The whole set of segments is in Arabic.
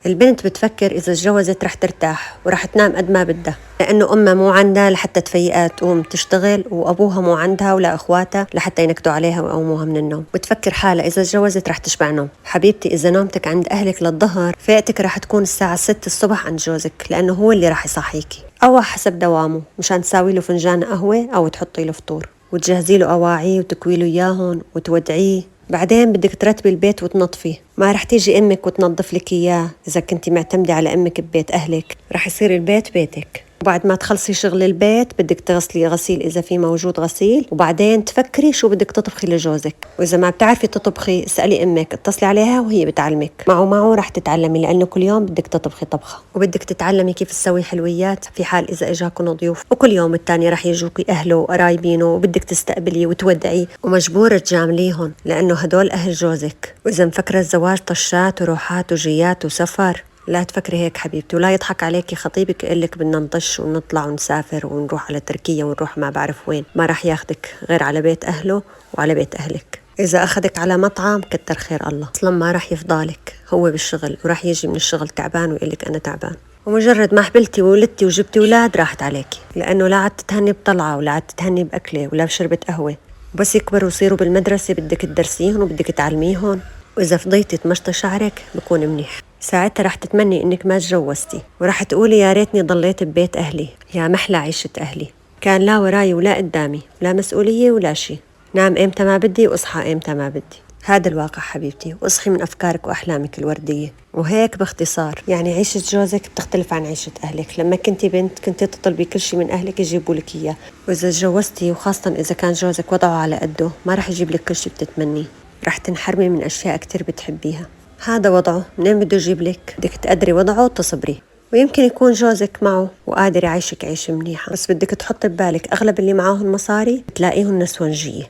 البنت بتفكر إذا اتجوزت رح ترتاح ورح تنام قد ما بدها، لأنه أمها مو عندها لحتى تفيقها تقوم تشتغل، وأبوها مو عندها ولا أخواتها لحتى ينكدوا عليها ويقوموها من النوم. بتفكر حالها إذا اتجوزت رح تشبع نوم. حبيبتي، إذا نومتك عند أهلك للظهر، فيقتك رح تكون الساعة 6 الصبح عند جوزك، لأنه هو اللي رح يصحيكي أو حسب دوامه، مشان تساوي له فنجان قهوة أو تحطي له فطور وتجهزي له أواعيه وتكوي له إياهم وتودعيه. بعدين بدك ترتبي البيت وتنظفيه، ما رح تيجي أمك وتنظف لك إياه. إذا كنتي معتمدة على أمك ببيت أهلك رح يصير البيت بيتك. وبعد ما تخلصي شغل البيت بدك تغسلي غسيل إذا في موجود غسيل، وبعدين تفكري شو بدك تطبخي لجوزك. وإذا ما بتعرفي تطبخي اسألي أمك، اتصلي عليها وهي بتعلمك. معه رح تتعلمي، لأنه كل يوم بدك تطبخي طبخة، وبدك تتعلمي كيف تسوي حلويات في حال إذا إجاكم ضيوف. وكل يوم التاني رح يجوكي أهله وقرايبينه وبدك تستقبلي وتودعي، ومجبورة تجامليهم لأنه هدول أهل جوزك. وإذا مفكرة الزواج طشات وروحات وجيات وسفر، لا تفكري هيك حبيبتي، ولا يضحك عليكي خطيبك يقول لك بدنا نطش ونطلع ونسافر ونروح على تركيا ونروح ما بعرف وين. ما راح ياخدك غير على بيت أهله وعلى بيت أهلك. إذا أخدك على مطعم كتر خير الله، أصلا ما راح يفضالك، هو بالشغل وراح يجي من الشغل تعبان ويقول لك أنا تعبان. ومجرد ما حبلتي وولدتي وجبتي أولاد راحت عليكي، لأنه لا عاد تتهني بطلعة ولا عاد تتهني بأكلة ولا بشربة قهوة. وبس يكبروا ويصيروا بالمدرسة بدك تدرسيهم وبدك تعلميهم، وإذا فضيتي تمشطي شعرك بكون منيح. ساعتها رح تتمني إنك ما تجوزتي، ورح تقولي يا ريتني ضليت ببيت أهلي، يا محلى عيشة أهلي. كان لا وراي ولا قدامي، لا مسؤولية ولا شي، نام إمتى ما بدي وأصحى إمتى ما بدي. هذا الواقع حبيبتي، واصحي من أفكارك وأحلامك الوردية. وهيك باختصار يعني عيشة جوزك بتختلف عن عيشة أهلك. لما كنتي بنت كنتي تطلبي كل شي من أهلك يجيبوا لك إياه، وإذا تجوزتي وخاصة إذا كان جوزك وضعه على قده ما رح يجيب لك كل شي بتتمنيه، رح تنحرمي من أشياء كتير بتحبيها. هذا وضعه، منين بده يجيب لك؟ بدك تقدري وضعه وتصبري. ويمكن يكون جوزك معه وقادر يعيشك عيشة منيحة، بس بدك تحطي ببالك أغلب اللي معاهم مصاري تلاقيهم نسونجية،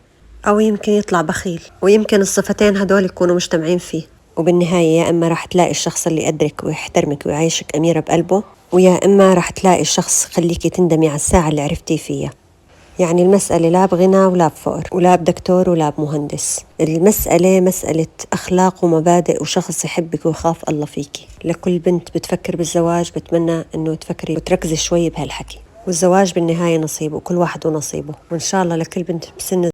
أو يمكن يطلع بخيل، ويمكن الصفتين هدول يكونوا مجتمعين فيه. وبالنهاية يا إما رح تلاقي الشخص اللي يقدرك ويحترمك ويعيشك أميرة بقلبه، ويا إما رح تلاقي الشخص خليكي تندمي على الساعة اللي عرفتي فيها. يعني المسألة لا بغنى ولا بفقر ولا بدكتور ولا بمهندس، المسألة مسألة أخلاق ومبادئ وشخص يحبك ويخاف الله فيكي. لكل بنت بتفكر بالزواج بتمنى أنه تفكري وتركزي شوي بهالحكي، والزواج بالنهاية نصيب وكل واحد ونصيبه. وإن شاء الله لكل بنت بسن